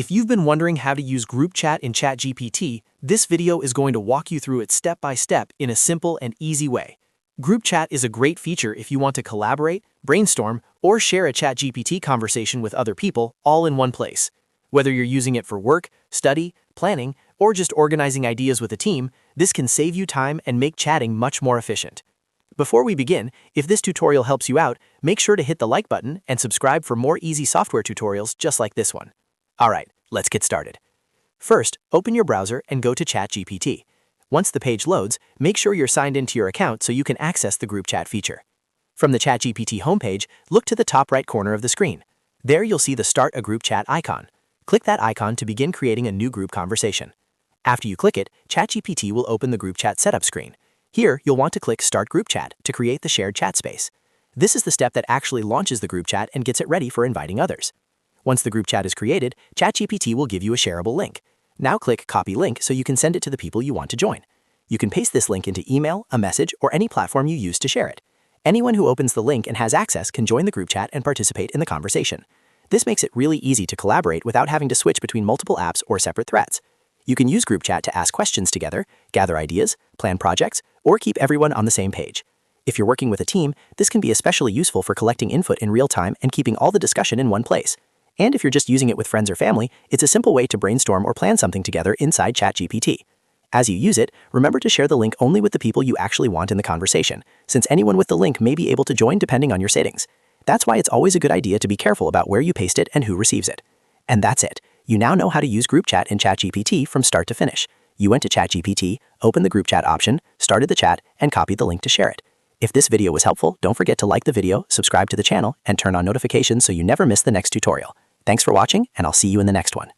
If you've been wondering how to use group chat in ChatGPT, this video is going to walk you through it step by step in a simple and easy way. Group chat is a great feature if you want to collaborate, brainstorm, or share a ChatGPT conversation with other people all in one place. Whether you're using it for work, study, planning, or just organizing ideas with a team, this can save you time and make chatting much more efficient. Before we begin, if this tutorial helps you out, make sure to hit the like button and subscribe for more easy software tutorials just like this one. Alright, let's get started. First, open your browser and go to ChatGPT. Once the page loads, make sure you're signed into your account so you can access the group chat feature. From the ChatGPT homepage, look to the top right corner of the screen. There you'll see the Start a Group Chat icon. Click that icon to begin creating a new group conversation. After you click it, ChatGPT will open the group chat setup screen. Here, you'll want to click Start Group Chat to create the shared chat space. This is the step that actually launches the group chat and gets it ready for inviting others. Once the group chat is created, ChatGPT will give you a shareable link. Now click Copy Link so you can send it to the people you want to join. You can paste this link into email, a message, or any platform you use to share it. Anyone who opens the link and has access can join the group chat and participate in the conversation. This makes it really easy to collaborate without having to switch between multiple apps or separate threads. You can use group chat to ask questions together, gather ideas, plan projects, or keep everyone on the same page. If you're working with a team, this can be especially useful for collecting input in real time and keeping all the discussion in one place. And if you're just using it with friends or family, it's a simple way to brainstorm or plan something together inside ChatGPT. As you use it, remember to share the link only with the people you actually want in the conversation, since anyone with the link may be able to join depending on your settings. That's why it's always a good idea to be careful about where you paste it and who receives it. And that's it. You now know how to use group chat in ChatGPT from start to finish. You went to ChatGPT, opened the group chat option, started the chat, and copied the link to share it. If this video was helpful, don't forget to like the video, subscribe to the channel, and turn on notifications so you never miss the next tutorial. Thanks for watching, and I'll see you in the next one.